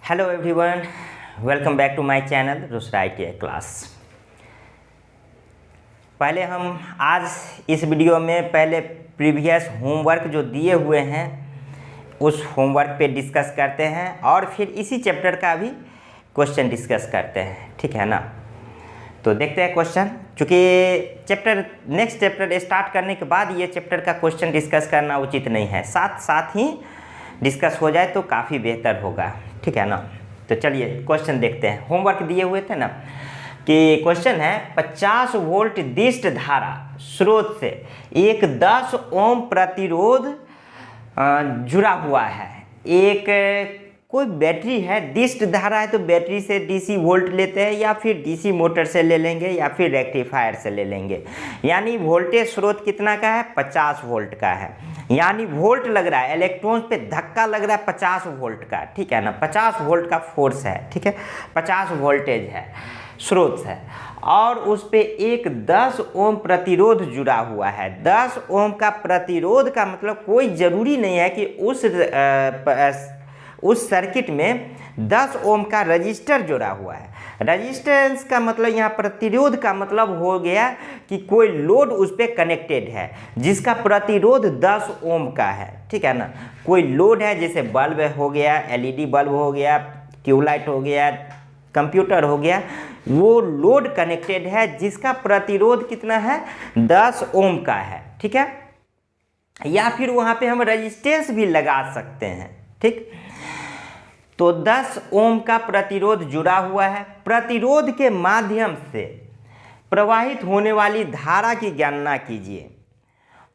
Hello everyone, welcome back to my channel रुस्रा ITI class. पहले हम आज इस वीडियो में पहले प्रीवियस होमवर्क जो दिए हुए हैं उस होमवर्क पे डिस्कस करते हैं और फिर इसी चैप्टर का भी क्वेश्चन डिस्कस करते हैं, ठीक है ना। तो देखते हैं क्वेश्चन, चूँकि नेक्स्ट चैप्टर स्टार्ट करने के बाद ये चैप्टर का क्वेश्चन डिस्कस करना उचित नहीं है, साथ साथ ही डिस्कस हो जाए तो काफ़ी बेहतर होगा, ठीक है ना। तो चलिए क्वेश्चन देखते हैं। होमवर्क दिए हुए थे ना कि क्वेश्चन है 50 वोल्ट दिष्ट धारा स्रोत से एक 10 ओम प्रतिरोध जुड़ा हुआ है। एक कोई बैटरी है, दिष्ट धारा है तो बैटरी से DC वोल्ट लेते हैं या फिर DC मोटर से ले लेंगे या फिर रेक्टिफायर से ले लेंगे। यानी वोल्टेज स्रोत कितना का है, 50 वोल्ट का है। यानी वोल्ट लग रहा है, इलेक्ट्रॉन पे धक्का लग रहा है 50 वोल्ट का, ठीक है ना। 50 वोल्ट का फोर्स है, ठीक है, 50 वोल्टेज है, स्रोत है और उस पे एक 10 ओम प्रतिरोध जुड़ा हुआ है। 10 ओम का प्रतिरोध का मतलब कोई ज़रूरी नहीं है कि उस सर्किट में 10 ओम का रजिस्टर जुड़ा हुआ है। रजिस्टेंस का मतलब यहाँ प्रतिरोध का मतलब हो गया कि कोई लोड उस पर कनेक्टेड है जिसका प्रतिरोध 10 ओम का है, ठीक है ना। कोई लोड है जैसे बल्ब हो गया, LED बल्ब हो गया, ट्यूबलाइट हो गया, कंप्यूटर हो गया, वो लोड कनेक्टेड है जिसका प्रतिरोध कितना है, 10 ओम का है, ठीक है। या फिर वहाँ पे हम रजिस्टेंस भी लगा सकते हैं, ठीक। तो 10 ओम का प्रतिरोध जुड़ा हुआ है। प्रतिरोध के माध्यम से प्रवाहित होने वाली धारा की गणना कीजिए।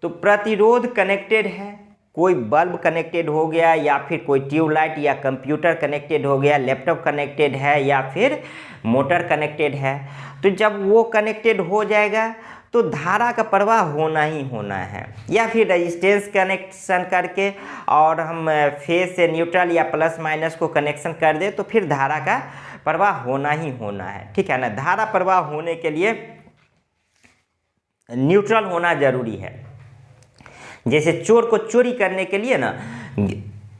तो प्रतिरोध कनेक्टेड है, कोई बल्ब कनेक्टेड हो गया या फिर कोई ट्यूबलाइट या कंप्यूटर कनेक्टेड हो गया, लैपटॉप कनेक्टेड है या फिर मोटर कनेक्टेड है। तो जब वो कनेक्टेड हो जाएगा तो धारा का प्रवाह होना ही होना है। या फिर रेजिस्टेंस कनेक्शन करके और हम फेज से न्यूट्रल या प्लस माइनस को कनेक्शन कर दे तो फिर धारा का प्रवाह होना ही होना है, ठीक है ना। धारा प्रवाह होने के लिए न्यूट्रल होना जरूरी है। जैसे चोर को चोरी करने के लिए ना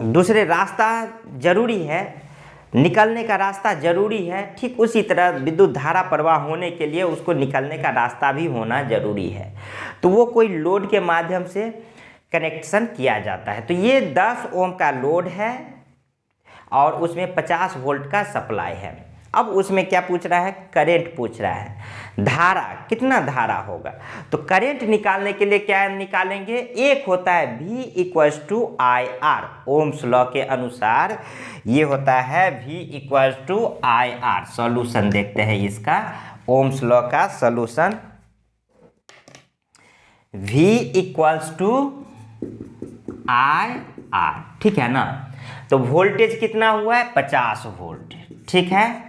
दूसरे रास्ता जरूरी है, निकलने का रास्ता जरूरी है, ठीक उसी तरह विद्युत धारा प्रवाह होने के लिए उसको निकलने का रास्ता भी होना जरूरी है। तो वो कोई लोड के माध्यम से कनेक्शन किया जाता है। तो ये 10 ओम का लोड है और उसमें 50 वोल्ट का सप्लाई है। अब उसमें क्या पूछ रहा है, करंट पूछ रहा है। धारा कितना धारा होगा, तो करंट निकालने के लिए क्या निकालेंगे, एक होता है V = IR। ओम्स लॉ के अनुसार ये होता है V = IR। सॉल्यूशन देखते हैं इसका, ओम्स लॉ का सॉल्यूशन V = IR, ठीक है ना। तो वोल्टेज कितना हुआ है, 50 वोल्ट, ठीक है,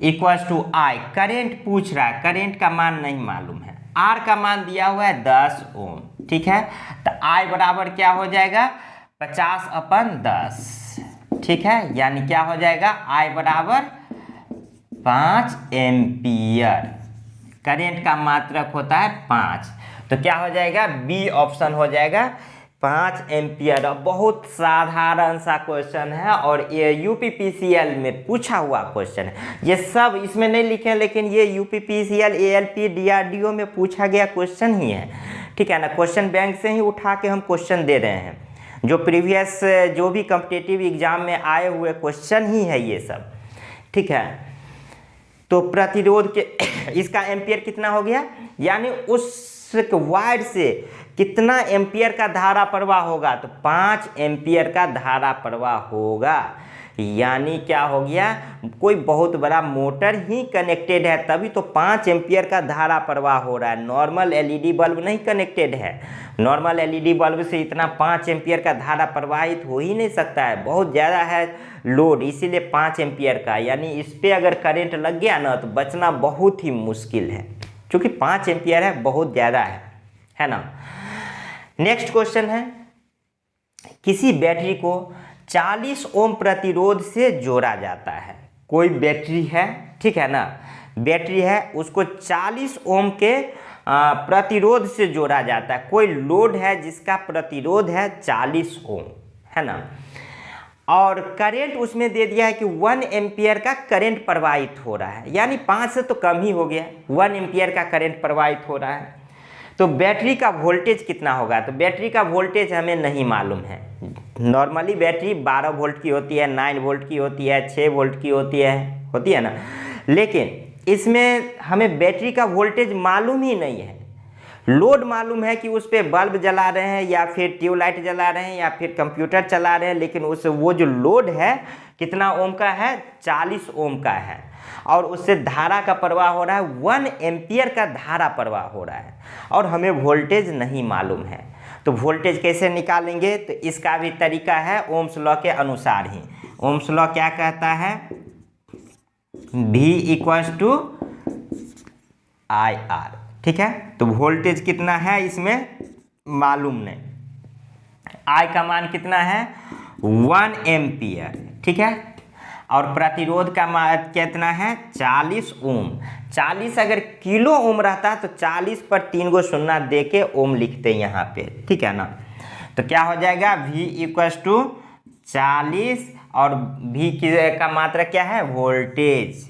इक्वल्स टू I। करेंट पूछ रहा है, करेंट का मान नहीं मालूम है, R का मान दिया हुआ है 10 ओम, ठीक है। तो I बराबर क्या हो जाएगा, 50/10, ठीक है। यानी क्या हो जाएगा, I बराबर 5 एम्पियर। करेंट का मात्रक होता है 5, तो क्या हो जाएगा, B ऑप्शन हो जाएगा, 5 एम्पियर। बहुत साधारण सा क्वेश्चन है और ये UPPCL में पूछा हुआ क्वेश्चन है। ये सब इसमें नहीं लिखे लेकिन ये UPPCL, ALP, DRDO में पूछा गया क्वेश्चन ही है, ठीक है ना। क्वेश्चन बैंक से ही उठा के हम क्वेश्चन दे रहे हैं, जो प्रीवियस जो भी कॉम्पिटिटिव एग्जाम में आए हुए क्वेश्चन ही है ये सब, ठीक है। तो प्रतिरोध के इसका एम्पियर कितना हो गया, यानी उस वायर से कितना एम्पियर का धारा प्रवाह होगा, तो 5 एम्पियर का धारा प्रवाह होगा। यानी क्या हो गया, कोई बहुत बड़ा मोटर ही कनेक्टेड है तभी तो 5 एम्पियर का धारा प्रवाह हो रहा है। नॉर्मल LED बल्ब नहीं कनेक्टेड है, नॉर्मल LED बल्ब से इतना 5 एम्पियर का धारा प्रवाहित हो ही नहीं सकता है, बहुत ज़्यादा है लोड, इसीलिए 5 एम्पियर का। यानी इस पर अगर करंट लग गया ना तो बचना बहुत ही मुश्किल है, क्योंकि 5 एम्पियर है, बहुत ज़्यादा है ना। नेक्स्ट क्वेश्चन है, किसी बैटरी को 40 ओम प्रतिरोध से जोड़ा जाता है। कोई बैटरी है, ठीक है ना, बैटरी है, उसको 40 ओम के प्रतिरोध से जोड़ा जाता है। कोई लोड है जिसका प्रतिरोध है 40 ओम, है ना। और करंट उसमें दे दिया है कि 1 एम्पियर का करंट प्रवाहित हो रहा है, यानी 5 से तो कम ही हो गया, 1 एम्पियर का करंट प्रवाहित हो रहा है। तो बैटरी का वोल्टेज कितना होगा? तो बैटरी का वोल्टेज हमें नहीं मालूम है। नॉर्मली बैटरी 12 वोल्ट की होती है, 9 वोल्ट की होती है, 6 वोल्ट की होती है ना। लेकिन इसमें हमें बैटरी का वोल्टेज मालूम ही नहीं है। लोड मालूम है कि उस पर बल्ब जला रहे हैं या फिर ट्यूबलाइट जला रहे हैं या फिर कंप्यूटर चला रहे हैं, लेकिन वो जो लोड है कितना ओम का है? 40 ओम का है, और उससे धारा का प्रवाह हो रहा है, 1 एम्पियर का धारा प्रवाह हो रहा है, और हमें वोल्टेज नहीं मालूम है। तो वोल्टेज कैसे निकालेंगे? तो इसका भी तरीका है ओम्स लॉ के अनुसार ही। ओम्स लॉ क्या कहता है? V = IR, ठीक है। तो वोल्टेज कितना है इसमें मालूम नहीं, I का मान कितना है? 1 एम्पियर, ठीक है। और प्रतिरोध का मान कितना है? 40 ओम। 40 अगर किलो ओम रहता है तो 40 पर 3 गो शून्य दे के ओम लिखते हैं यहाँ पे, ठीक है ना। तो क्या हो जाएगा? V = 40, और V का मात्रा क्या है? वोल्टेज,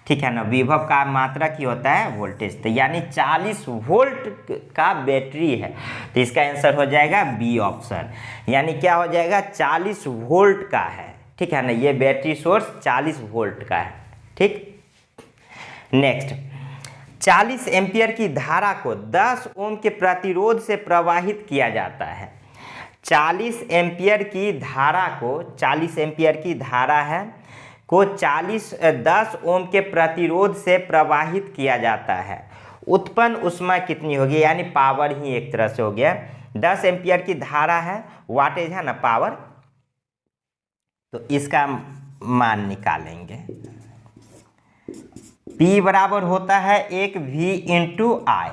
ठीक है ना। विभव का मात्रक ही होता है वोल्टेज। तो यानी 40 वोल्ट का बैटरी है, तो इसका आंसर हो जाएगा बी ऑप्शन। यानी क्या हो जाएगा? 40 वोल्ट का है, ठीक है ना। ये बैटरी सोर्स 40 वोल्ट का है, ठीक। नेक्स्ट, 40 एम्पियर की धारा को 10 ओम के प्रतिरोध से प्रवाहित किया जाता है। 40 एम्पियर की धारा को, 40 एम्पियर की धारा है को 10 ओम के प्रतिरोध से प्रवाहित किया जाता है। उत्पन्न ऊष्मा कितनी होगी? यानी पावर ही एक तरह से हो गया। 10 एम्पियर की धारा है, वाटेज है ना, पावर। तो इसका मान निकालेंगे। P बराबर होता है 1 V × I।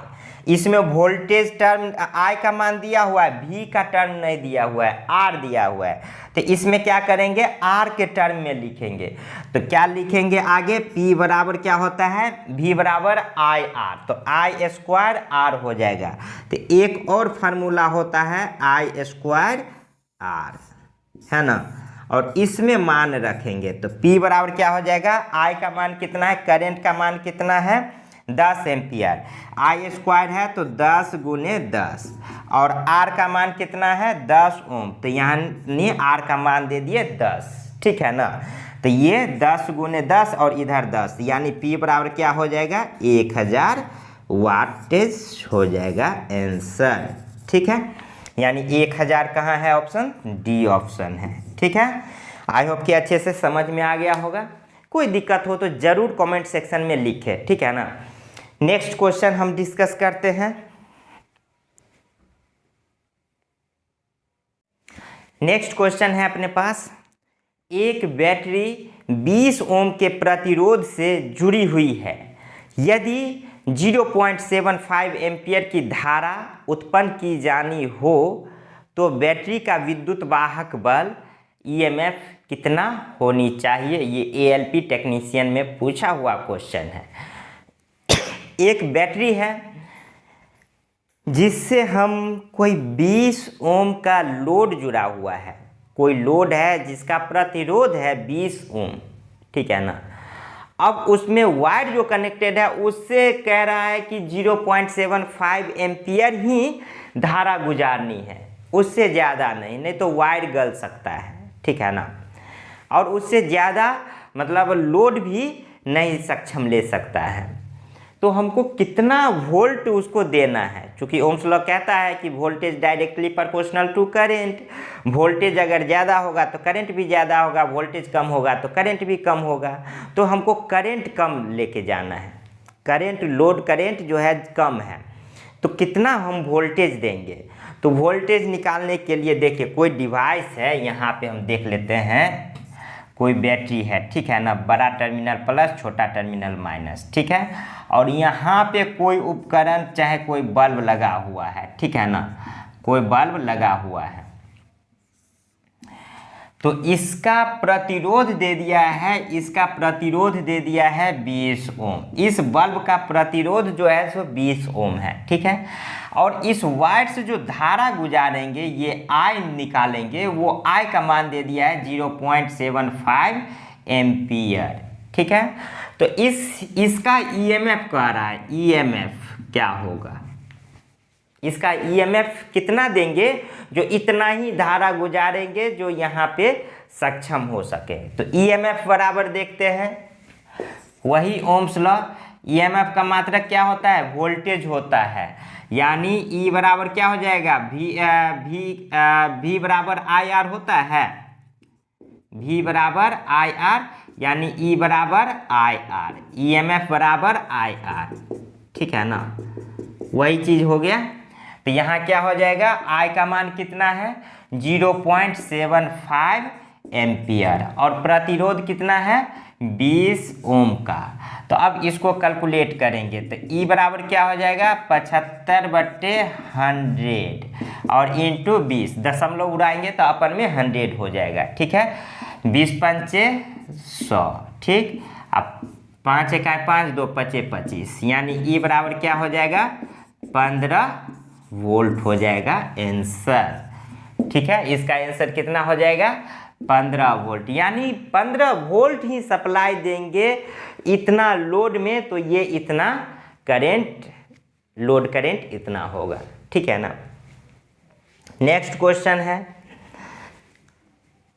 इसमें वोल्टेज टर्म I का मान दिया हुआ है, V का टर्म नहीं दिया हुआ है, R दिया हुआ है। तो इसमें क्या करेंगे? R के टर्म में लिखेंगे। तो क्या लिखेंगे आगे? P बराबर क्या होता है? V बराबर IR, तो I² R हो जाएगा। तो एक और फार्मूला होता है I² R, है ना। और इसमें मान रखेंगे तो P बराबर क्या हो जाएगा? I का मान कितना है? करंट का मान कितना है? 10 एम्पियर। I² है तो 10 × 10, और R का मान कितना है? 10 ओम। तो यहाँ R का मान दे दिए 10, ठीक है ना। तो ये 10 × 10 और इधर 10, यानी P बराबर क्या हो जाएगा? 1000 वाटेज हो जाएगा आंसर, ठीक है। यानी 1000 कहाँ है? ऑप्शन डी ऑप्शन है, ठीक है। आई होप कि अच्छे से समझ में आ गया होगा। कोई दिक्कत हो तो जरूर कमेंट सेक्शन में लिखे, ठीक है ना। नेक्स्ट क्वेश्चन हम डिस्कस करते हैं। नेक्स्ट क्वेश्चन है अपने पास, एक बैटरी 20 ओम के प्रतिरोध से जुड़ी हुई है। यदि 0.75 एम्पियर की धारा उत्पन्न की जानी हो तो बैटरी का विद्युत वाहक बल EMF कितना होनी चाहिए? ये ALP टेक्नीशियन में पूछा हुआ क्वेश्चन है। एक बैटरी है जिससे हम कोई 20 ओम का लोड जुड़ा हुआ है, कोई लोड है जिसका प्रतिरोध है 20 ओम, ठीक है ना। अब उसमें वायर जो कनेक्टेड है उससे कह रहा है कि 0.75 एम्पियर ही धारा गुजारनी है, उससे ज़्यादा नहीं, नहीं तो वायर गल सकता है, ठीक है ना। और उससे ज़्यादा मतलब लोड भी नहीं सक्षम ले सकता है। तो हमको कितना वोल्ट उसको देना है? क्योंकि ओम्स लॉ कहता है कि voltage directly proportional to current. Voltage अगर ज़्यादा होगा तो करंट भी ज़्यादा होगा, वोल्टेज कम होगा तो करंट भी कम होगा। तो हमको करंट कम लेके जाना है, करंट, लोड करंट जो है कम है। तो कितना हम वोल्टेज देंगे? तो वोल्टेज निकालने के लिए देखिए कोई डिवाइस है, यहाँ पे हम देख लेते हैं। कोई बैटरी है, ठीक है ना, बड़ा टर्मिनल प्लस, छोटा टर्मिनल माइनस, ठीक है। और यहाँ पे कोई उपकरण चाहे कोई बल्ब लगा हुआ है, ठीक है ना, कोई बल्ब लगा हुआ है। तो इसका प्रतिरोध दे दिया है, इसका प्रतिरोध दे दिया है 20 ओम। इस बल्ब का प्रतिरोध जो है सो 20 ओम है, ठीक है। और इस वायर से जो धारा गुजारेंगे, ये आई निकालेंगे, वो आई का मान दे दिया है 0.75 एम्पियर, ठीक है। तो इसका ईएमएफ कह रहा है, ईएमएफ क्या होगा, इसका ईएमएफ कितना देंगे, जो इतना ही धारा गुजारेंगे जो यहाँ पे सक्षम हो सके। तो ईएमएफ बराबर देखते हैं वही ओम्स लॉ। ईएमएफ का मात्रक क्या होता है, वोल्टेज होता है, यानी ई बराबर क्या हो जाएगा, वी बराबर आई आर होता है, वी बराबर आई आर, यानी ई बराबर आई आर, ईएमएफ बराबर आई आर, ठीक है ना, वही चीज हो गया। तो यहाँ क्या हो जाएगा, आई का मान कितना है 0.75 एम्पियर और प्रतिरोध कितना है 20 ओम का। तो अब इसको कैलकुलेट करेंगे तो ई बराबर क्या हो जाएगा 75/100 और इंटू 20, दशमलव उड़ाएंगे तो अपन में 100 हो जाएगा, ठीक है। 20 पंचे 100, ठीक। अब 5 × 5 2 5 25, यानी ई बराबर क्या हो जाएगा 15 वोल्ट हो जाएगा आंसर, ठीक है। इसका आंसर कितना हो जाएगा 15 वोल्ट, यानी 15 वोल्ट ही सप्लाई देंगे इतना लोड में, तो ये इतना करंट, लोड करंट इतना होगा, ठीक है ना। नेक्स्ट क्वेश्चन है,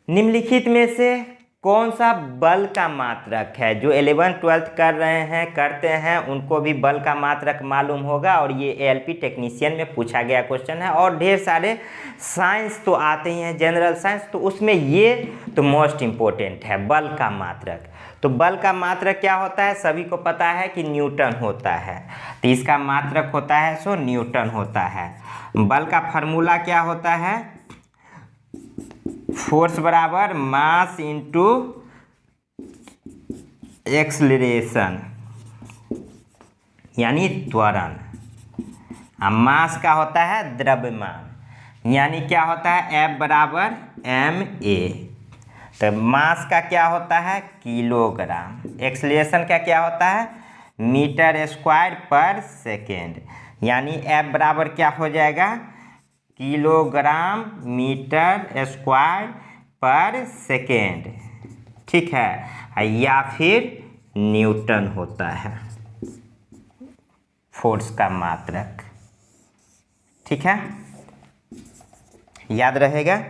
निम्नलिखित में से कौन सा बल का मात्रक है, जो 11th 12th कर रहे हैं, करते हैं, उनको भी बल का मात्रक मालूम होगा, और ये एएलपी टेक्नीशियन में पूछा गया क्वेश्चन है। और ढेर सारे साइंस तो आते ही हैं, जनरल साइंस, तो उसमें ये तो मोस्ट इम्पोर्टेंट है बल का मात्रक। तो बल का मात्रक क्या होता है, सभी को पता है कि न्यूटन होता है, तो इसका मात्रक होता है सो न्यूटन होता है। बल का फार्मूला क्या होता है, फोर्स बराबर मास इंटू एक्सलरेशन, यानी त्वरण। मास का होता है द्रव्यमान, यानी क्या होता है F बराबर ma। तो मास का क्या होता है किलोग्राम, एक्सलरेशन का क्या होता है मीटर स्क्वायर पर सेकेंड, यानी F बराबर क्या हो जाएगा किलोग्राम मीटर स्क्वायर पर सेकेंड, ठीक है, या फिर न्यूटन होता है फोर्स का मात्रक, ठीक है, याद रहेगा।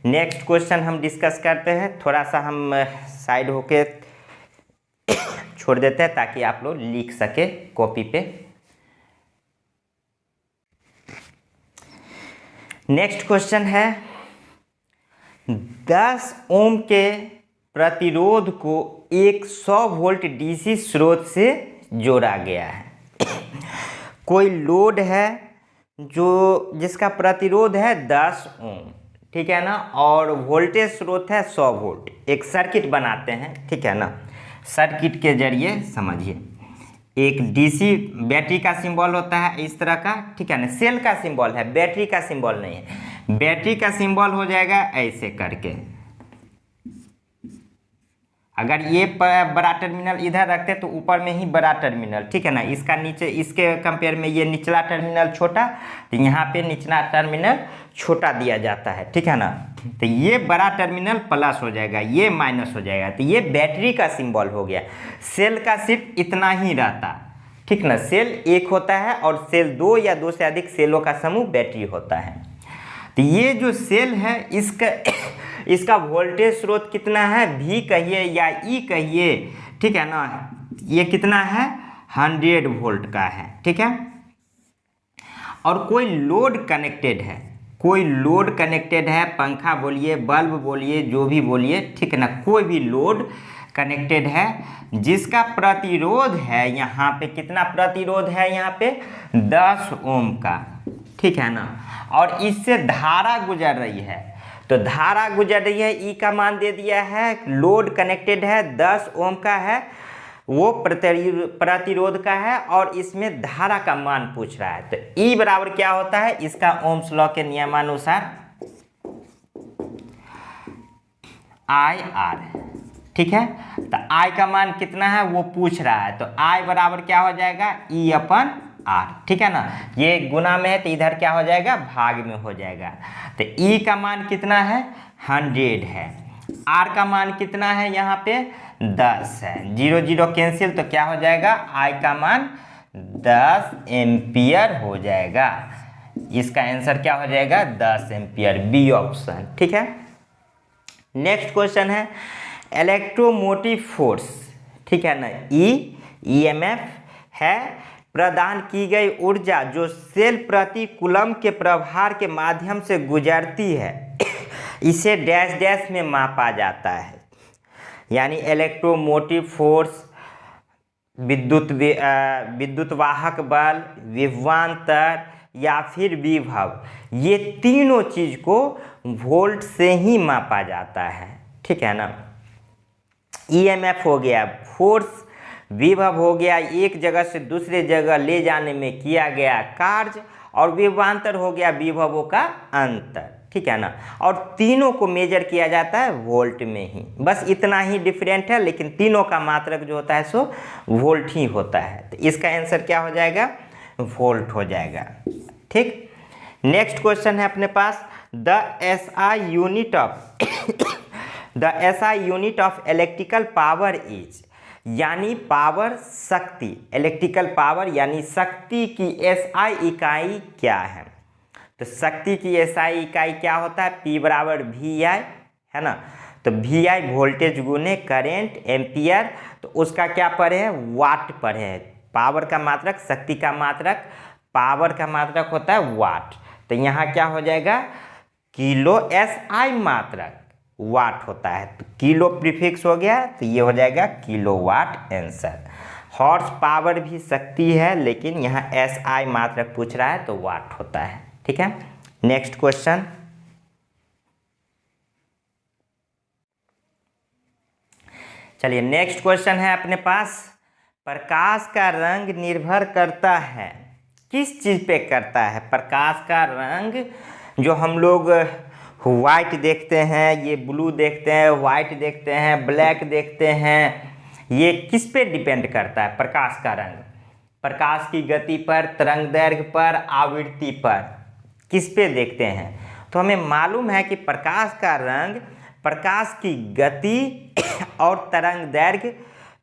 नेक्स्ट क्वेश्चन हम डिस्कस करते हैं, थोड़ा सा हम साइड होके छोड़ देते हैं ताकि आप लोग लिख सके कॉपी पे। नेक्स्ट क्वेश्चन है, 10 ओम के प्रतिरोध को एक 100 वोल्ट डीसी स्रोत से जोड़ा गया है। कोई लोड है जो जिसका प्रतिरोध है 10 ओम, ठीक है ना, और वोल्टेज स्रोत है 100 वोल्ट। एक सर्किट बनाते हैं, ठीक है ना, सर्किट के जरिए समझिए। एक डीसी बैटरी का सिंबल होता है इस तरह का, ठीक है ना, सेल का सिंबल है, बैटरी का सिंबल नहीं है। बैटरी का सिंबल हो जाएगा ऐसे करके, अगर ये बड़ा टर्मिनल इधर रखते तो ऊपर में ही बड़ा टर्मिनल, ठीक है ना, इसका नीचे, इसके कंपेयर में ये निचला टर्मिनल छोटा, तो यहाँ पे निचला टर्मिनल छोटा दिया जाता है, ठीक है ना। तो ये बड़ा टर्मिनल प्लस हो जाएगा, ये माइनस हो जाएगा, तो ये बैटरी का सिंबल हो गया। सेल का सिर्फ इतना ही रहता, ठीक ना, सेल एक होता है और सेल 2 या 2 से अधिक सेलों का समूह बैटरी होता है। तो ये जो सेल है इसका वोल्टेज स्रोत कितना है, V कहिए या E कहिए, ठीक है ना, ये कितना है 100 वोल्ट का है, ठीक है। और कोई लोड कनेक्टेड है, कोई लोड कनेक्टेड है, पंखा बोलिए, बल्ब बोलिए, जो भी बोलिए, ठीक है ना, कोई भी लोड कनेक्टेड है जिसका प्रतिरोध है, यहाँ पे कितना प्रतिरोध है, यहाँ पे 10 ओम का, ठीक है ना, और इससे धारा गुजर रही है। तो धारा गुजर रही है, ई का मान दे दिया है, लोड कनेक्टेड है, 10 ओम का है, वो प्रतिरोध का है, और इसमें धारा का मान पूछ रहा है। तो ई बराबर क्या होता है, इसका ओम्स लॉ के नियमानुसार आई आर, ठीक है। तो आई का मान कितना है वो पूछ रहा है, तो आई बराबर क्या हो जाएगा, ई अपन आर, ठीक है ना। ये गुना में है तो इधर क्या हो जाएगा, भाग में हो जाएगा। तो ई का मान कितना है, 100 है। आर का मान कितना है, यहाँ पे 10 है। 0 0 कैंसिल, तो क्या हो जाएगा, आई का मान 10 एम्पियर हो जाएगा। इसका आंसर क्या हो जाएगा, 10 एम्पियर, बी ऑप्शन, ठीक है। नेक्स्ट क्वेश्चन है इलेक्ट्रोमोटिव फोर्स, ठीक है ना, ईएमएफ है, प्रदान की गई ऊर्जा जो सेल प्रति कूलम के प्रभार के माध्यम से गुजरती है इसे डैश डैश में मापा जाता है। यानी इलेक्ट्रोमोटिव फोर्स, विद्युत वाहक बल, विभवांतर या फिर विभव, ये तीनों चीज को वोल्ट से ही मापा जाता है, ठीक है ना। ईएमएफ हो गया फोर्स, विभव हो गया एक जगह से दूसरे जगह ले जाने में किया गया कार्य, और विभवांतर हो गया विभवों का अंतर, ठीक है ना। और तीनों को मेजर किया जाता है वोल्ट में ही, बस इतना ही डिफरेंट है, लेकिन तीनों का मात्रक जो होता है सो वोल्ट ही होता है। तो इसका आंसर क्या हो जाएगा, वोल्ट हो जाएगा, ठीक। नेक्स्ट क्वेश्चन है अपने पास, the SI unit of electrical power is, यानी पावर शक्ति, इलेक्ट्रिकल पावर यानी शक्ति की एसआई इकाई क्या है। तो शक्ति की एसआई इकाई क्या होता है, P बराबर वी आई, है ना। तो वी आई वोल्टेज गुने करेंट एम्पियर, तो उसका क्या पढ़े हैं, वाट पढ़े हैं। पावर का मात्रक, शक्ति का मात्रक, पावर का मात्रक होता है वाट, तो यहाँ क्या हो जाएगा, किलो, एसआई मात्रक वाट होता है, तो किलो प्रीफिक्स हो गया, तो ये हो जाएगा किलोवाट आंसर। हॉर्स पावर भी शक्ति है, लेकिन यहाँ एसआई मात्रक पूछ रहा है तो वाट होता है, ठीक है। नेक्स्ट क्वेश्चन, चलिए नेक्स्ट क्वेश्चन है अपने पास, प्रकाश का रंग निर्भर करता है, किस चीज पे करता है। प्रकाश का रंग जो हम लोग वाइट देखते हैं, ये ब्लू देखते हैं, वाइट देखते हैं, ब्लैक देखते हैं, ये किस पे डिपेंड करता है। प्रकाश का रंग प्रकाश की गति पर, तरंग दैर्घ्य पर, आवृत्ति पर, किस पे देखते हैं। तो हमें मालूम है कि प्रकाश का रंग प्रकाश की गति और तरंग दैर्घ्य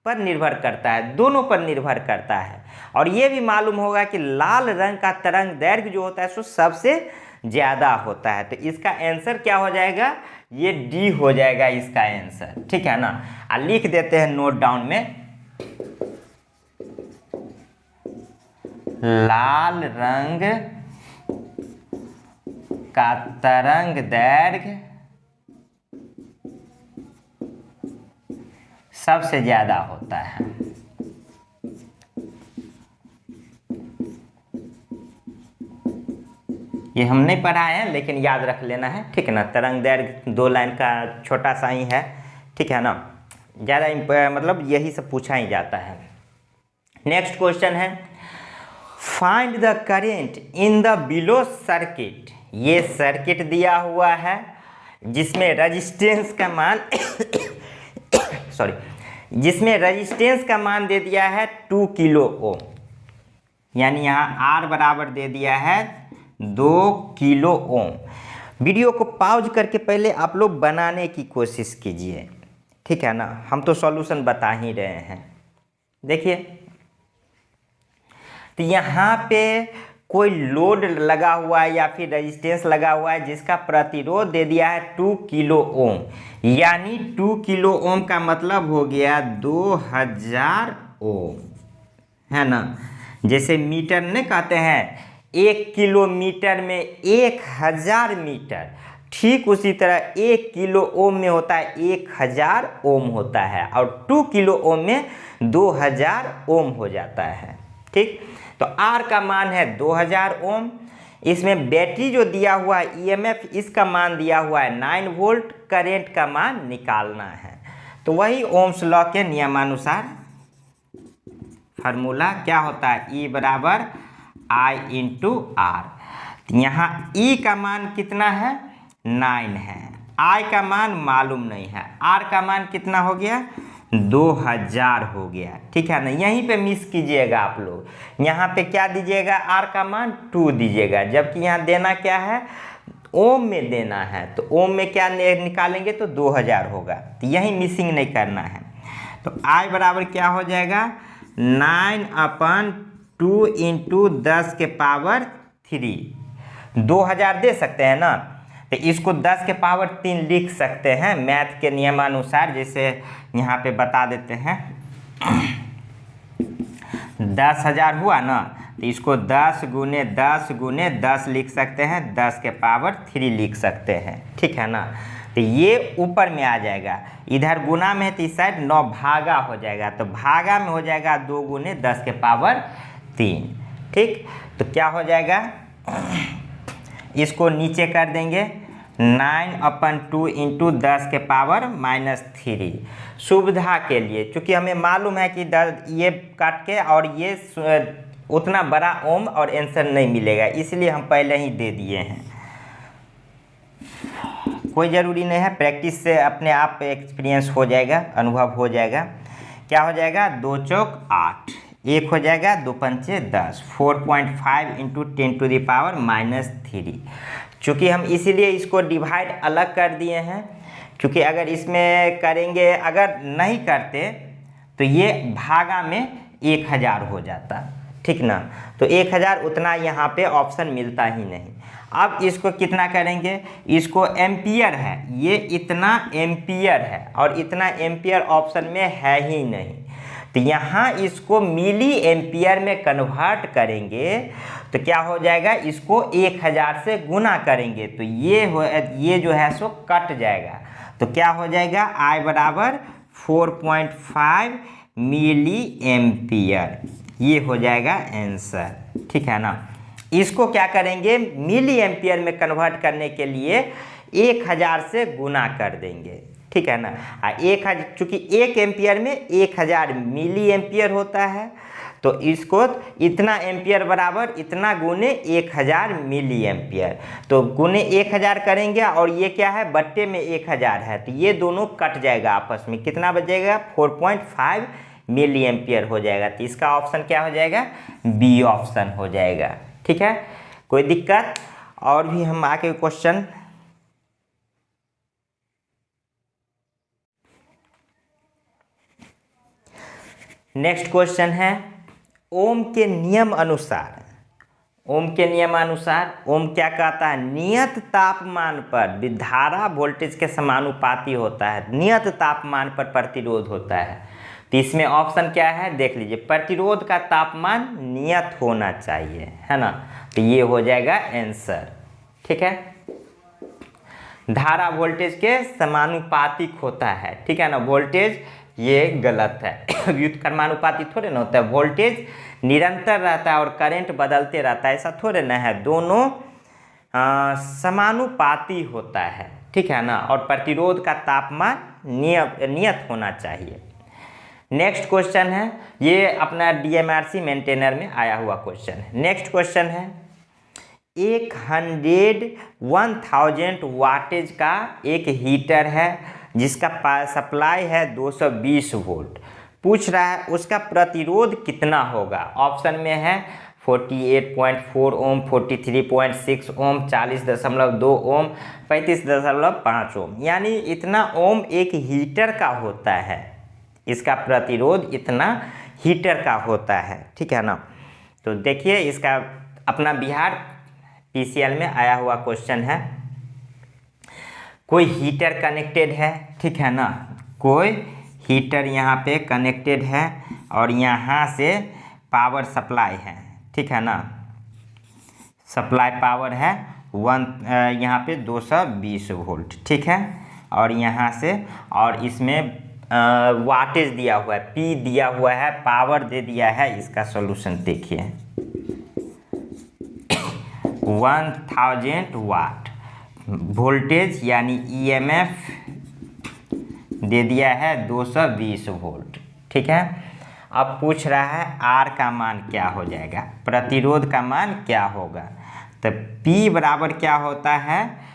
पर निर्भर करता है, दोनों पर निर्भर करता है। और ये भी मालूम होगा कि लाल रंग का तरंग दैर्घ्य जो होता है सो सबसे ज़्यादा होता है। तो इसका आंसर क्या हो जाएगा, ये डी हो जाएगा इसका आंसर, ठीक है ना। लिख देते हैं नोट डाउन में, लाल रंग का तरंग दैर्घ्य सबसे ज्यादा होता है। ये हम नहीं पढ़ाए हैं, लेकिन याद रख लेना है, ठीक है ना। तरंग दैर्घ्य 2 लाइन का छोटा सा ही है, ठीक है ना, ज़्यादा मतलब यही सब पूछा ही जाता है। नेक्स्ट क्वेश्चन है, find the current in the below circuit. ये सर्किट दिया हुआ है जिसमें रेजिस्टेंस का मान जिसमें रेजिस्टेंस का मान दे दिया है 2 किलो ओम, यानी यहाँ R बराबर दे दिया है 2 किलो ओम। वीडियो को पॉज करके पहले आप लोग बनाने की कोशिश कीजिए, ठीक है ना। हम तो सॉल्यूशन बता ही रहे हैं। देखिए, तो यहाँ पे कोई लोड लगा हुआ है या फिर रेजिस्टेंस लगा हुआ है जिसका प्रतिरोध दे दिया है 2 किलो ओम, यानी 2 किलो ओम का मतलब हो गया 2000 ओम, है ना। जैसे मीटर ने कहते हैं 1 किलोमीटर में 1000 मीटर, ठीक उसी तरह 1 किलो ओम में होता है 1000 ओम होता है, और 2 किलो ओम में 2000 ओम हो जाता है, ठीक। तो R का मान है 2000 ओम। इसमें बैटरी जो दिया हुआ है EMF, इसका मान दिया हुआ है 9 वोल्ट। करेंट का मान निकालना है, तो वही ओम्स लॉ के नियमानुसार फार्मूला क्या होता है, E बराबर I इंटू R। यहाँ E का मान कितना है, 9 है, I का मान मालूम नहीं है, R का मान कितना हो गया 2000 हो गया, ठीक है ना। यहीं पे मिस कीजिएगा आप लोग, यहाँ पे क्या दीजिएगा R का मान 2 दीजिएगा, जबकि यहाँ देना क्या है ओम में देना है, तो ओम में क्या निकालेंगे तो 2000 होगा, तो यही मिसिंग नहीं करना है। तो I बराबर क्या हो जाएगा 9/2 इंटू 10 के पावर 3, 2000 दे सकते हैं ना, तो इसको 10 के पावर 3 लिख सकते हैं मैथ के नियमानुसार, जैसे यहाँ पे बता देते हैं 10,000 हुआ ना, तो इसको 10 गुने 10 गुने 10 लिख सकते हैं, 10 के पावर 3 लिख सकते हैं, ठीक है ना। तो ये ऊपर में आ जाएगा, इधर गुना में है तो इस साइड 9 भागा हो जाएगा, तो भागा में हो जाएगा 2 गुने 10 के पावर 3, ठीक। तो क्या हो जाएगा, इसको नीचे कर देंगे 9/2 इंटू 10 के पावर -3। सुविधा के लिए, चूँकि हमें मालूम है कि ये काट के और ये उतना बड़ा ओम और आंसर नहीं मिलेगा, इसलिए हम पहले ही दे दिए हैं। कोई ज़रूरी नहीं है, प्रैक्टिस से अपने आप एक्सपीरियंस हो जाएगा, अनुभव हो जाएगा। क्या हो जाएगा 2 चौक 8, 1 हो जाएगा 2 पंचे 10, 4.5 इंटू 10⁻³ चूँकि हम इसीलिए इसको डिवाइड अलग कर दिए हैं, क्योंकि अगर इसमें करेंगे, अगर नहीं करते तो ये भागा में 1000 हो जाता, ठीक ना। तो 1000 उतना यहाँ पे ऑप्शन मिलता ही नहीं। अब इसको कितना करेंगे, इसको एम्पियर है, ये इतना एम्पियर है और इतना एम्पियर ऑप्शन में है ही नहीं, तो यहाँ इसको मिली एम्पियर में कन्वर्ट करेंगे तो क्या हो जाएगा, इसको 1000 से गुना करेंगे तो ये जो है सो कट जाएगा, तो क्या हो जाएगा I बराबर 4.5 मिली एम्पियर, ये हो जाएगा आंसर, ठीक है ना। इसको क्या करेंगे, मिली एम्पियर में कन्वर्ट करने के लिए 1000 से गुना कर देंगे, ठीक है ना। 1000 चूँकि 1 एम्पियर में 1000 मिली एम्पियर होता है, तो इसको इतना एम्पियर बराबर इतना गुने 1000 मिली एम्पियर, तो गुने 1000 करेंगे और ये क्या है बट्टे में 1000 है, तो ये दोनों कट जाएगा आपस में, कितना बचेगा 4.5 मिली एम्पियर हो जाएगा। तो इसका ऑप्शन क्या हो जाएगा, बी ऑप्शन हो जाएगा, ठीक है। कोई दिक्कत, और भी हम आके क्वेश्चन नेक्स्ट क्वेश्चन है, ओम के नियम अनुसार, ओम के नियमानुसार ओम क्या कहता है, नियत तापमान पर विद्युत वोल्टेज के समानुपाती होता है, नियत तापमान पर प्रतिरोध होता है। तो इसमें ऑप्शन क्या है देख लीजिए, प्रतिरोध का तापमान नियत होना चाहिए, है ना, तो ये हो जाएगा आंसर, ठीक है। धारा वोल्टेज के समानुपातिक होता है, ठीक है ना, वोल्टेज ये गलत है व्युत्क्रमानुपाती थोड़े ना होता है, वोल्टेज निरंतर रहता है और करंट बदलते रहता है, ऐसा थोड़े ना है, दोनों समानुपाती होता है, ठीक है ना, और प्रतिरोध का तापमान नियत होना चाहिए। नेक्स्ट क्वेश्चन है, ये अपना DMRC मेंटेनर में आया हुआ क्वेश्चन है। नेक्स्ट क्वेश्चन है, 1000 वाटेज का एक हीटर है जिसका सप्लाई है 220 वोल्ट, पूछ रहा है उसका प्रतिरोध कितना होगा। ऑप्शन में है 48.4 ओम, 43.6 ओम, 40.2 ओम, 35.5 ओम, यानी इतना ओम एक हीटर का होता है, इसका प्रतिरोध इतना हीटर का होता है, ठीक है ना। तो देखिए इसका अपना बिहार PCL में आया हुआ क्वेश्चन है, कोई हीटर कनेक्टेड है, ठीक है ना, कोई हीटर यहाँ पे कनेक्टेड है और यहाँ से पावर सप्लाई है, ठीक है ना, सप्लाई पावर है यहाँ पे 220 वोल्ट, ठीक है, और यहाँ से और इसमें वाटेज दिया हुआ है, P दिया हुआ है, पावर दे दिया है। इसका सॉल्यूशन देखिए 1000 वाट, वोल्टेज यानी EMF दे दिया है 220 वोल्ट, ठीक है। अब पूछ रहा है R का मान क्या हो जाएगा, प्रतिरोध का मान क्या होगा। तो P बराबर क्या होता है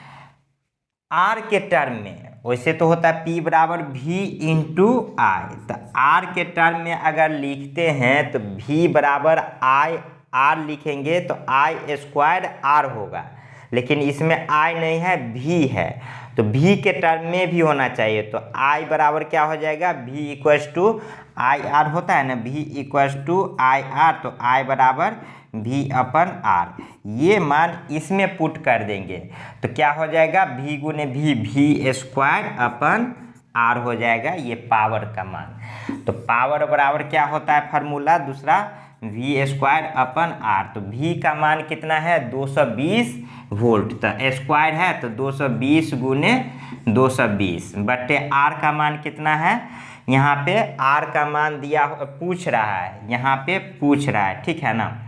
आर के टर्म में, वैसे तो होता है P बराबर V इंटू आई, तो आर के टर्म में अगर लिखते हैं तो V बराबर आई आर लिखेंगे तो आई स्क्वायर आर होगा, लेकिन इसमें आई नहीं है, V है, तो V के टर्म में भी होना चाहिए, तो I बराबर क्या हो जाएगा, V equals to I R होता है ना, V equals to I R, तो I बराबर V अपन आर, ये मान इसमें पुट कर देंगे तो क्या हो जाएगा, V गुने V स्क्वायर अपन आर हो जाएगा, ये पावर का मान। तो पावर बराबर क्या होता है फार्मूला दूसरा, V स्क्वायर अपन आर, तो V का मान कितना है 220 वोल्ट, तो स्क्वायर है तो 220 गुने 220 बट्टे आर का मान कितना है, यहाँ पे आर का मान दिया पूछ रहा है, यहाँ पे पूछ रहा है, ठीक है ना।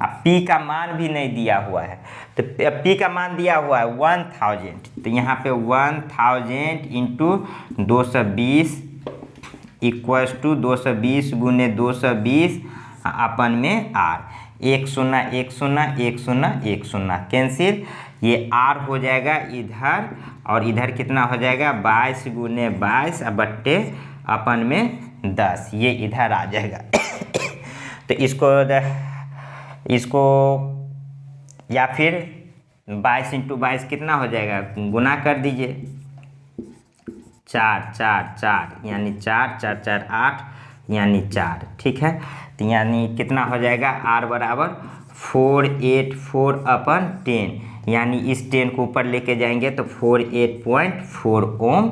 अब P का मान भी नहीं दिया हुआ है, तो P का मान दिया हुआ है 1000, तो यहाँ पे 1000 इंटू 220 इक्वल्स टू 220 गुने 220 अपन में आर, 1 0 1 0 1 0 1 0 कैंसिल, ये आर हो जाएगा इधर और इधर कितना हो जाएगा 22 गुने 22 बट्टे अपन में 10, ये इधर आ जाएगा। तो इसको या फिर 22 इंटू 22 कितना हो जाएगा, गुना कर दीजिए, 4 4 4 यानी 4 4 4 8 यानी 4, ठीक है। तो यानी कितना हो जाएगा, आर बराबर 484 अपन 10, यानी इस 10 को ऊपर लेके जाएंगे तो 48.4 ओम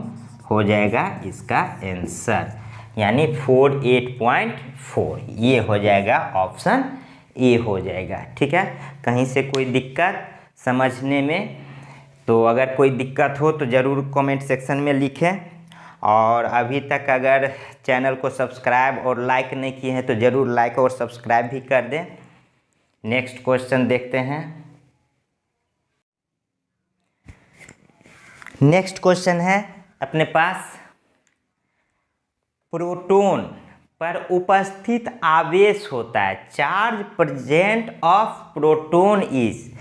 हो जाएगा इसका आंसर, यानी 48.4, ये हो जाएगा ऑप्शन ए हो जाएगा, ठीक है। कहीं से कोई दिक्कत समझने में, तो अगर कोई दिक्कत हो तो ज़रूर कमेंट सेक्शन में लिखें, और अभी तक अगर चैनल को सब्सक्राइब और लाइक नहीं किए हैं तो ज़रूर लाइक और सब्सक्राइब भी कर दें। नेक्स्ट क्वेश्चन देखते हैं। नेक्स्ट क्वेश्चन है अपने पास, प्रोटॉन पर उपस्थित आवेश होता है, charge present of proton is,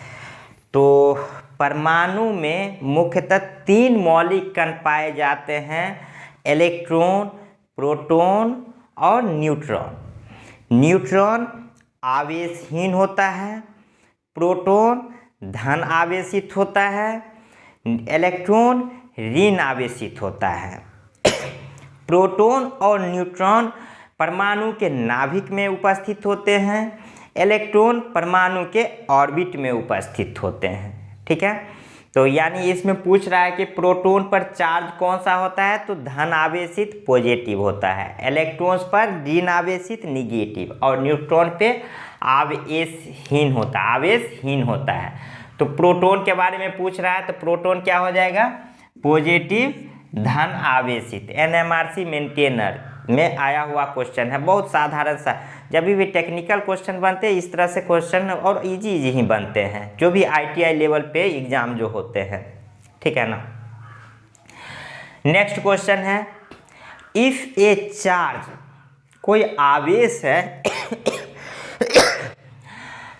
तो परमाणु में मुख्यतः 3 मौलिक कण पाए जाते हैं, इलेक्ट्रॉन, प्रोटॉन और न्यूट्रॉन। न्यूट्रॉन आवेशहीन होता है, प्रोटॉन धन आवेशित होता है, इलेक्ट्रॉन ऋण आवेशित होता है। प्रोटॉन और न्यूट्रॉन परमाणु के नाभिक में उपस्थित होते हैं, इलेक्ट्रॉन परमाणु के ऑर्बिट में उपस्थित होते हैं, ठीक है। तो यानी इसमें पूछ रहा है कि प्रोटॉन पर चार्ज कौन सा होता है, तो धन आवेशित पॉजिटिव होता है, इलेक्ट्रॉन्स पर ऋण आवेशित निगेटिव, और न्यूट्रॉन पे आवेशहीन होता है। तो प्रोटॉन के बारे में पूछ रहा है, तो प्रोटॉन क्या हो जाएगा, पॉजिटिव धन आवेशित, NMRC मेंटेनर में आया हुआ क्वेश्चन है, बहुत साधारण सा। जब भी टेक्निकल क्वेश्चन बनते हैं इस तरह से क्वेश्चन और इजी ही बनते हैं, जो भी ITI लेवल पे एग्जाम जो होते हैं, ठीक है ना। नेक्स्ट क्वेश्चन है, इफ ए चार्ज, कोई आवेश है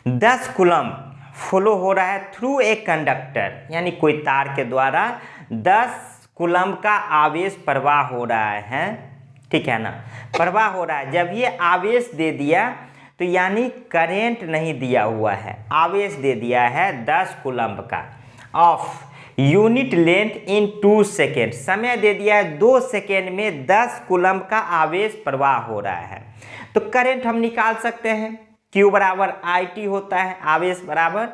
10 कूलम फ्लो हो रहा है थ्रू ए कंडक्टर, यानी कोई तार के द्वारा 10 कूलम का आवेश प्रवाह हो रहा है, ठीक है ना, प्रवाह हो रहा है। जब ये आवेश दे दिया तो यानी करंट नहीं दिया हुआ है, आवेश दे दिया है 10 कूलम का, of unit length in 2 second, समय दे दिया है 2 सेकेंड में 10 कूलम का आवेश प्रवाह हो रहा है, तो करंट हम निकाल सकते हैं। Q बराबर IT होता है, आवेश बराबर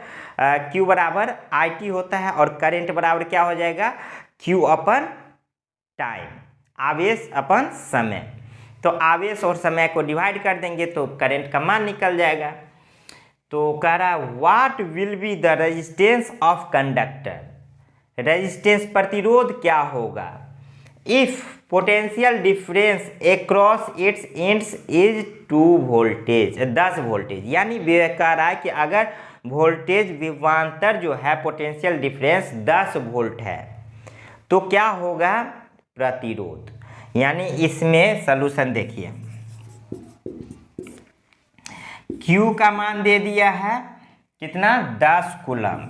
Q बराबर IT होता है, और करंट बराबर क्या हो जाएगा, Q अपन टाइम, आवेश अपन समय। तो आवेश और समय को डिवाइड कर देंगे तो करंट का मान निकल जाएगा। तो कह रहा what will be the resistance of conductor, resistance प्रतिरोध क्या होगा, if potential difference across its ends is 2 voltage, 10 voltage, यानी कह रहा है कि अगर वोल्टेज विभवांतर जो है पोटेंशियल डिफरेंस 10 वोल्ट है तो क्या होगा, प्रतिरोध। यानी इसमें सलूशन देखिए, Q का मान दे दिया है कितना, 10 कूलम,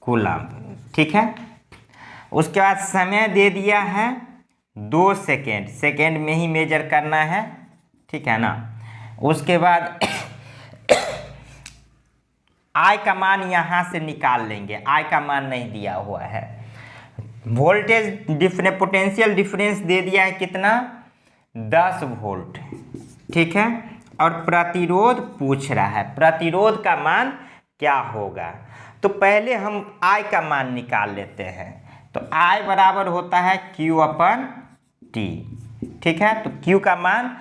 कूलम्ब। ठीक है, उसके बाद समय दे दिया है 2 सेकेंड, सेकेंड में ही मेजर करना है। ठीक है ना, उसके बाद आई का मान यहाँ से निकाल लेंगे, आई का मान नहीं दिया हुआ है। वोल्टेज पोटेंशियल डिफरेंस दे दिया है कितना, 10 वोल्ट। ठीक है, और प्रतिरोध पूछ रहा है, प्रतिरोध का मान क्या होगा। तो पहले हम I का मान निकाल लेते हैं। तो I बराबर होता है Q/T। ठीक है, तो Q का मान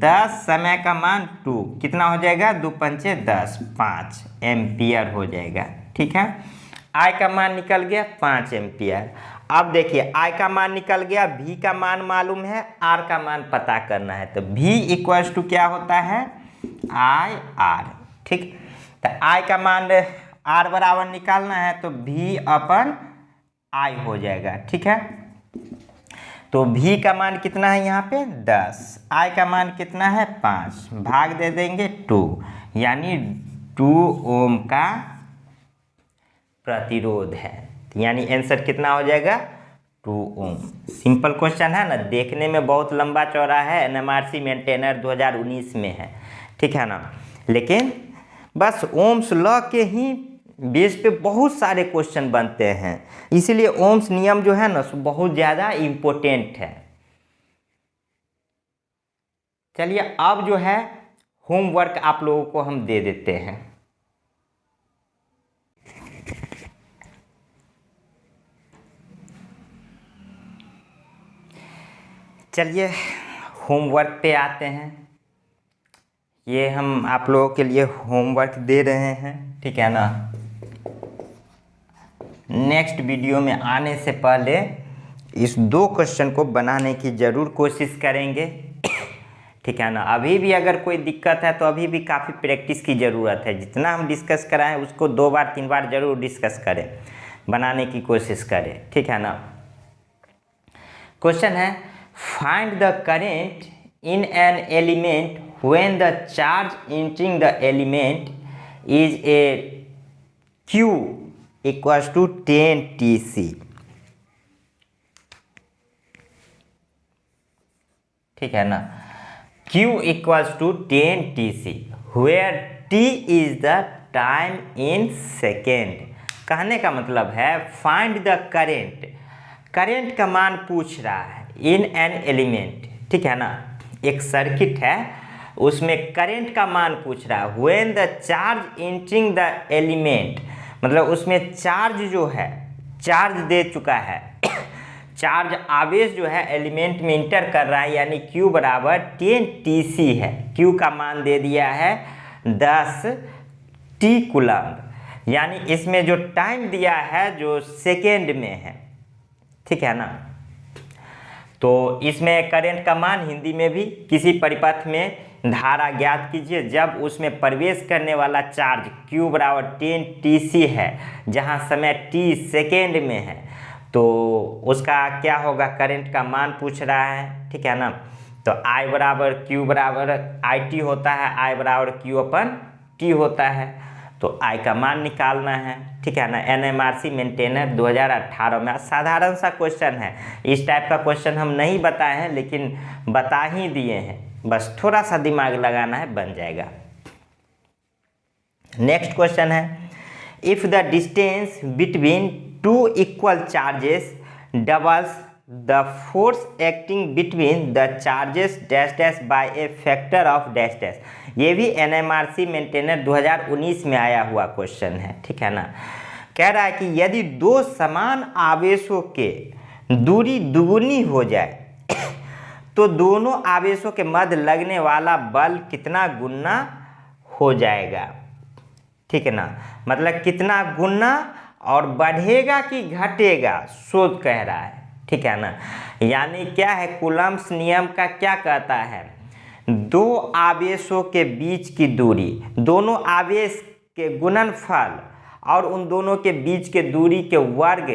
10, समय का मान 2, कितना हो जाएगा, 2 पंचे 10, 5 एम्पियर हो जाएगा। ठीक है, I का मान निकल गया 5 एम्पियर। अब देखिए I का मान निकल गया, V का मान मालूम है, R का मान पता करना है। तो V इक्वल्स टू क्या होता है, IR। ठीक, तो I का मान R बराबर निकालना है तो V/I हो जाएगा। ठीक है, तो V का मान कितना है यहाँ पे 10, I का मान कितना है 5, भाग दे देंगे 2, यानी 2 ओम का प्रतिरोध है। यानी आंसर कितना हो जाएगा, 2 ओम। सिंपल क्वेश्चन है ना, देखने में बहुत लंबा चौड़ा है, NMRC मेंटेनर 2019 में है। ठीक है ना, लेकिन बस ओम्स लॉ के ही बेस पे बहुत सारे क्वेश्चन बनते हैं, इसीलिए ओम्स नियम जो है ना बहुत ज़्यादा इम्पोर्टेंट है। चलिए अब जो है होमवर्क आप लोगों को हम दे देते हैं। चलिए होमवर्क पे आते हैं। ये हम आप लोगों के लिए होमवर्क दे रहे हैं। ठीक है ना, नेक्स्ट वीडियो में आने से पहले इस 2 क्वेश्चन को बनाने की ज़रूर कोशिश करेंगे। ठीक है ना, अभी भी अगर कोई दिक्कत है तो अभी भी काफ़ी प्रैक्टिस की ज़रूरत है। जितना हम डिस्कस कराएं उसको 2 बार 3 बार ज़रूर डिस्कस करें, बनाने की कोशिश करें। ठीक है ना, क्वेश्चन है find the current in an element when the charge entering the element is a Q equals to 10 TC। ठीक है ना, Q equals to 10 TC where T is the time in second. कहने का मतलब है फाइंड द करेंट, करेंट का मान पूछ रहा है इन एन एलिमेंट। ठीक है ना, एक सर्किट है उसमें करेंट का मान पूछ रहा है when the charge entering the element, मतलब उसमें चार्ज जो है, चार्ज दे चुका है, चार्ज आवेश जो है एलिमेंट में इंटर कर रहा है, यानी Q बराबर 10 TC है। Q का मान दे दिया है 10 T कूलम्ब, यानी इसमें जो टाइम दिया है जो सेकेंड में है। ठीक है ना, तो इसमें करंट का मान हिंदी में भी किसी परिपथ में धारा ज्ञात कीजिए जब उसमें प्रवेश करने वाला चार्ज Q बराबर 10 TC है, जहां समय T सेकेंड में है, तो उसका क्या होगा, करंट का मान पूछ रहा है। ठीक है ना, तो I बराबर Q बराबर IT होता है, I बराबर Q/T होता है, तो I का मान निकालना है। ठीक है ना, NMRC मेंटेनर 2018 में साधारण सा क्वेश्चन है। इस टाइप का क्वेश्चन हम नहीं बताए हैं, लेकिन बता ही दिए हैं, बस थोड़ा सा दिमाग लगाना है, बन जाएगा। नेक्स्ट क्वेश्चन है if the distance between 2 equal charges doubles the force acting between the charges dash dash by A factor of dash dash. ये भी NMRC मेंटेनर 2019 में आया हुआ क्वेश्चन है। ठीक है ना, कह रहा है कि यदि 2 समान आवेशों के दूरी दुगुनी हो जाए तो दोनों आवेशों के मध्य लगने वाला बल कितना गुना हो जाएगा। ठीक है ना, मतलब कितना गुना और बढ़ेगा कि घटेगा, शोध कह रहा है। ठीक है ना, यानी क्या है, कूलम्ब्स नियम का क्या कहता है, 2 आवेशों के बीच की दूरी, दोनों आवेश के गुणनफल और उन दोनों के बीच के दूरी के वर्ग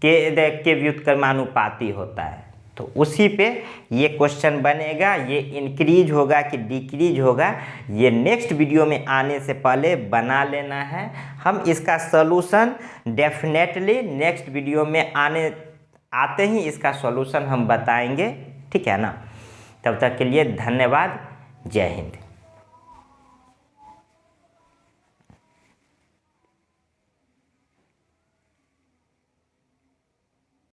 के व्युत्क्रमानुपाती होता है। तो उसी पे ये क्वेश्चन बनेगा। ये इंक्रीज होगा कि डिक्रीज होगा, ये नेक्स्ट वीडियो में आने से पहले बना लेना है। हम इसका सॉल्यूशन डेफिनेटली नेक्स्ट वीडियो में आते ही इसका सॉल्यूशन हम बताएंगे, ठीक है ना। तब तक के लिए धन्यवाद, जय हिंद।